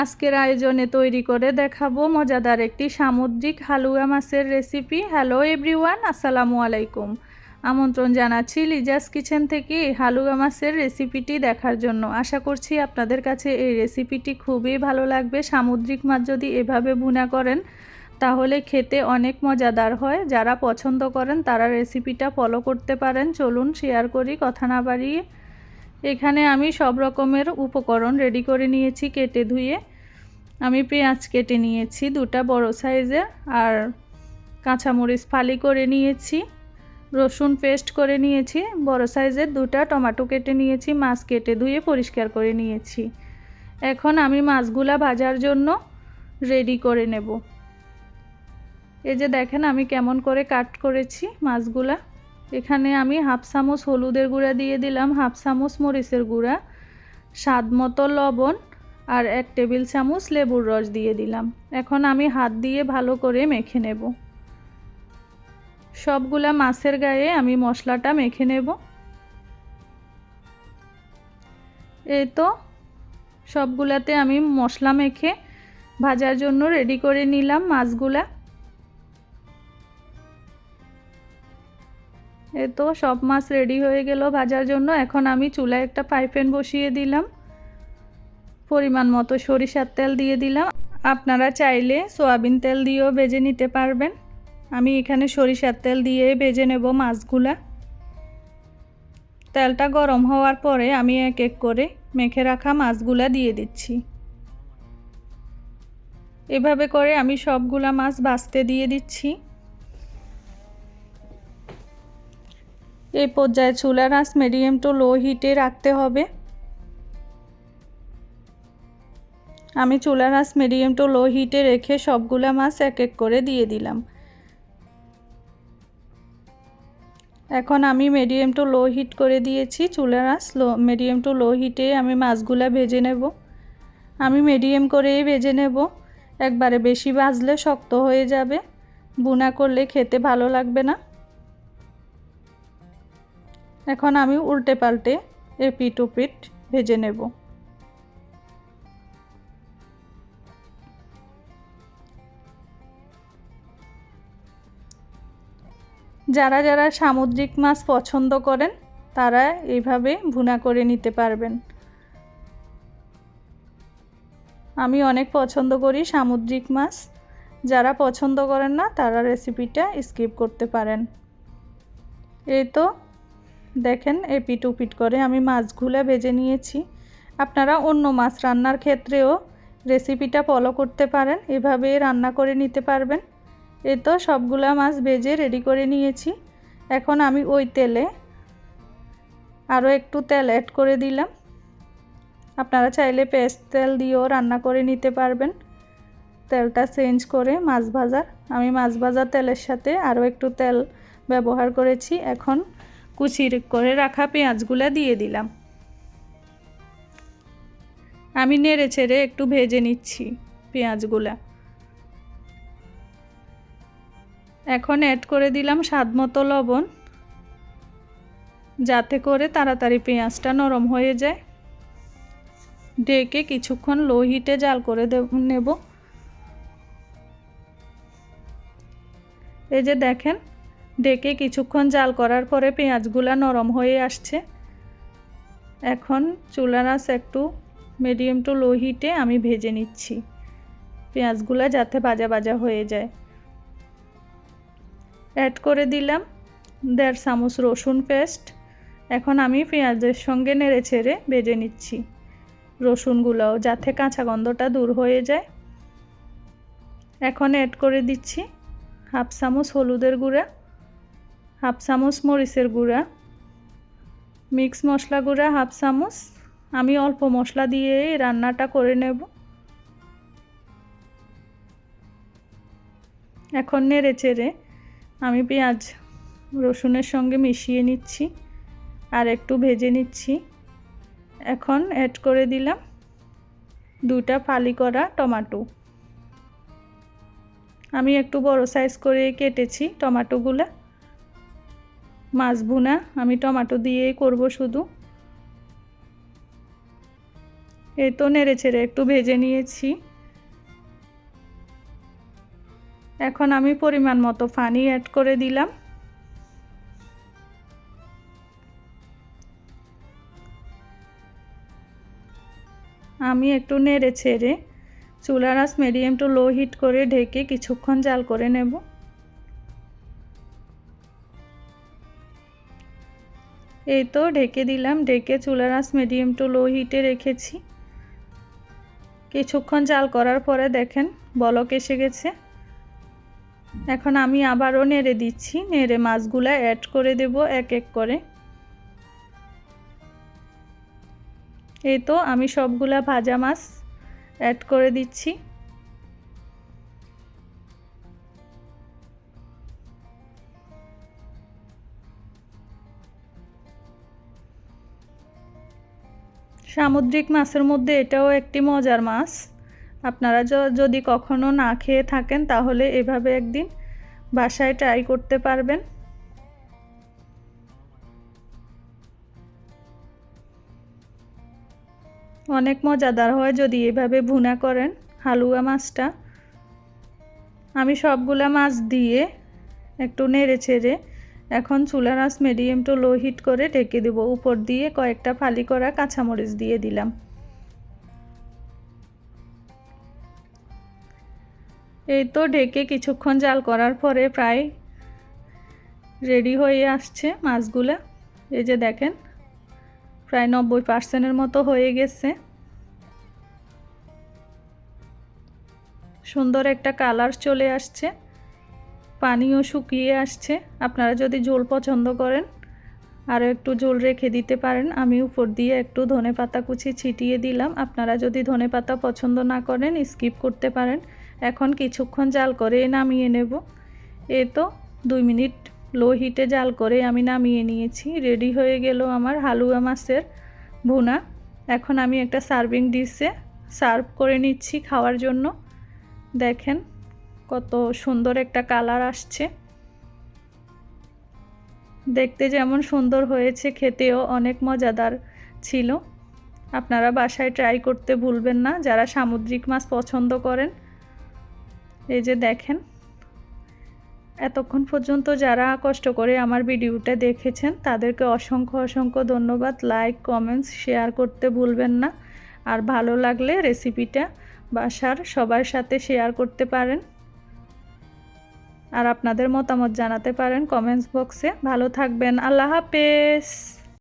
আজকের আয়োজনে তৈরি করে দেখাবো মজাদার একটি সামুদ্রিক হালুয়া মাছের রেসিপি। হ্যালো এভরিওয়ান, আসসালামু আলাইকুম। আমন্ত্রণ জানাচ্ছি লিজাস কিচেন থেকে এই হালুয়া মাছের রেসিপিটি দেখার জন্য। আশা করছি আপনাদের কাছে এই রেসিপিটি খুবই ভালো লাগবে। সামুদ্রিক মাছ যদি এভাবে ভুনা করেন তাহলে খেতে অনেক মজাদার হয়। যারা পছন্দ করেন তারা রেসিপিটা ফলো করতে পারেন। চলুন শেয়ার করি কথা না বাড়িয়ে। এখানে আমি সব রকমের উপকরণ রেডি করে নিয়েছি কেটে ধুয়ে। আমি পেঁয়াজ কেটে নিয়েছি দুটা বড় সাইজের, আর কাঁচামরিচ ফালি করে নিয়েছি, রসুন পেস্ট করে নিয়েছি, বড় সাইজের দুটা টমেটো কেটে নিয়েছি, মাছ কেটে ধুয়ে পরিষ্কার করে নিয়েছি। এখন আমি মাছগুলা ভাজার জন্য রেডি করে নেব। এই যে দেখেন আমি কেমন করে কাট করেছি মাছগুলা। এখানে আমি হাফ চামচ হলুদের গুঁড়া দিয়ে দিলাম, হাফ চামচ মরিচের গুঁড়া, স্বাদ মতো লবণ আর 1 টেবিল চামচ লেবুর রস দিয়ে দিলাম। এখন আমি হাত দিয়ে ভালো করে মেখে নেব। সবগুলা মাছের গায়ে আমি মশলাটা মেখে নেব। এই তো সবগুলাতে আমি মশলা মেখে ভাজার জন্য রেডি করে নিলাম মাছগুলা। এই তো সব মাছ রেডি হয়ে গেল ভাজার জন্য। এখন আমি চুলায় একটা ফ্রাই প্যান বসিয়ে দিলাম, পরিমাণ মতো সরিষার তেল দিয়ে দিলাম। আপনারা চাইলে সয়াবিন তেল দিয়েও ভেজে নিতে পারবেন। আমি এখানে সরিষার তেল দিয়ে ভেজে নেব মাছগুলা। তেলটা গরম হওয়ার পরে আমি এক এক করে মেখে রাখা মাছগুলা দিয়ে দিচ্ছি। এভাবে করে আমি সবগুলা মাছ ভাজতে দিয়ে দিচ্ছি। এই পর্যায়ে চুলার আঁচ মিডিয়াম টু লো হিটে রাখতে হবে। আমি চুলার আঁচ মিডিয়াম টু লো হিটে রেখে সবগুলা মাছ এক এক করে দিয়ে দিলাম। এখন আমি মিডিয়াম টু লো হিট করে দিয়েছি। চুলার আঁচ মিডিয়াম টু লো হিটে আমি মাছগুলা ভেজে নেব। আমি মিডিয়াম করেই ভেজে নেব, একবারে বেশি ভাজলে শক্ত হয়ে যাবে, ভুনা করলে খেতে ভালো লাগবে না। এখন আমি উল্টে পাল্টে এপিট ওপিট ভেজে নেব। যারা যারা সামুদ্রিক মাছ পছন্দ করেন তারা এইভাবে ভুনা করে নিতে পারবেন। আমি অনেক পছন্দ করি সামুদ্রিক মাছ। যারা পছন্দ করেন না তারা রেসিপিটা স্কিপ করতে পারেন। এই তো দেখেন এপিট ওপিট করে আমি মাছগুলো ভেজে নিয়েছি। আপনারা অন্য মাছ রান্নার ক্ষেত্রেও রেসিপিটা ফলো করতে পারেন, এভাবে রান্না করে নিতে পারবেন। এই তো সবগুলা মাছ ভেজে রেডি করে নিয়েছি। এখন আমি ওই তেলে আরও একটু তেল অ্যাড করে দিলাম। আপনারা চাইলে পেস্ট তেল দিয়েও রান্না করে নিতে পারবেন। তেলটা চেঞ্জ করে মাছ ভাজার, আমি মাছ ভাজা তেলের সাথে আরও একটু তেল ব্যবহার করেছি। এখন কুচি করে রাখা পেঁয়াজগুলা দিয়ে দিলাম। আমি নেড়ে ছেড়ে একটু ভেজে নিচ্ছি পেঁয়াজগুলা। এখন অ্যাড করে দিলাম স্বাদ মতো লবণ, যাতে করে তাড়াতাড়ি পেঁয়াজটা নরম হয়ে যায়। ঢেকে কিছুক্ষণ লো হিটে জাল করে নেব। এই যে দেখেন ঢেকে কিছুক্ষণ জাল করার পরে পেঁয়াজগুলা নরম হয়ে আসছে। এখন চুলার আঁচ একটু মিডিয়াম টু লো হিটে আমি ভেজে নিচ্ছি পেঁয়াজগুলা, যাতে ভাজা ভাজা হয়ে যায়। অ্যাড করে দিলাম 1.5 চামচ রসুন পেস্ট। এখন আমি পেঁয়াজের সঙ্গে নেড়ে ছেড়ে ভেজে নিচ্ছি রসুনগুলোও, যাতে কাঁচা গন্ধটা দূর হয়ে যায়। এখন অ্যাড করে দিচ্ছি হাফ চামচ হলুদের গুঁড়া, হাফ চামচ মরিচের গুঁড়া, মিক্স মশলা গুঁড়া হাফ চামচ। আমি অল্প মশলা দিয়ে রান্নাটা করে নেব। এখন নেড়ে চেড়ে আমি পেঁয়াজ রসুনের সঙ্গে মিশিয়ে নিচ্ছি আর একটু ভেজে নিচ্ছি। এখন অ্যাড করে দিলাম 2টা ফালি করা টমেটো। আমি একটু বড় সাইজ করে কেটেছি টমেটোগুলো। মাছ ভুনা আমি টমেটো দিয়েই করব শুধু। এই তো নেড়ে ছেড়ে একটু ভেজে নিয়েছি। এখন আমি পরিমাণ মতো পানি অ্যাড করে দিলাম। আমি একটু নেড়ে ছেড়ে চুলার আঁচ মিডিয়াম টু লো হিট করে ঢেকে কিছুক্ষণ জাল করে নেব। এই তো ঢেকে দিলাম, ঢেকে চুলার আঁচ মিডিয়াম টু লো হিটে রেখেছি। কিছুক্ষণ জাল করার পরে দেখেন বলক এসে গেছে। এখন আমি আবারও নেড়ে দিচ্ছি, নেড়ে মাছগুলো অ্যাড করে দেব এক এক করে। এই তো আমি সবগুলা ভাজা মাছ অ্যাড করে দিচ্ছি। সামুদ্রিক মাছের মধ্যে এটাও একটি মজার মাছ। আপনারা যদি কখনো না খেয়ে থাকেন তাহলে এভাবে একদিন বাসায় ট্রাই করতে পারবেন। অনেক মজাদার হয় যদি এভাবে ভুনা করেন হালুয়া মাছটা। আমি সবগুলা মাছ দিয়ে একটু নেড়ে ছেড়ে এখন চুলার আঁচ মিডিয়াম টু লো হিট করে ঢেকে দেব। উপর দিয়ে কয়েকটা ফালি করা কাঁচামরিচ দিয়ে দিলাম। এই তো ঢেকে কিছুক্ষণ জাল করার পরে প্রায় রেডি হয়ে আসছে মাছগুলা। এই যে দেখেন প্রায় 90% মতো হয়ে গেছে। সুন্দর একটা কালার চলে আসছে, পানিও শুকিয়ে আসছে। আপনারা যদি ঝোল পছন্দ করেন আরও একটু ঝোল রেখে দিতে পারেন। আমি উপর দিয়ে একটু ধনেপাতা কুচি ছিটিয়ে দিলাম। আপনারা যদি ধনেপাতা পছন্দ না করেন স্কিপ করতে পারেন। এখন কিছুক্ষণ জাল করে নামিয়ে নেব। এই তো 2 মিনিট লো হিটে জাল করে আমি নামিয়ে নিয়েছি। রেডি হয়ে গেল আমার হালুয়া মাছের ভুনা। এখন আমি একটা সার্ভিং ডিশে সার্ভ করে নিচ্ছি খাওয়ার জন্য। দেখেন কত সুন্দর একটা কালার আসছে, দেখতে যেমন সুন্দর হয়েছে খেতেও অনেক মজাদার ছিল। আপনারা বাসায় ট্রাই করতে ভুলবেন না যারা সামুদ্রিক মাছ পছন্দ করেন। এই যে দেখেন এতক্ষণ পর্যন্ত যারা কষ্ট করে আমার ভিডিওটা দেখেছেন তাদেরকে অসংখ্য অসংখ্য ধন্যবাদ। লাইক কমেন্টস শেয়ার করতে ভুলবেন না। আর ভালো লাগলে রেসিপিটা বাসার সবার সাথে শেয়ার করতে পারেন আর আপনাদের মতামত জানাতে পারেন কমেন্টস বক্সে। ভালো থাকবেন, আল্লাহ হাফেজ।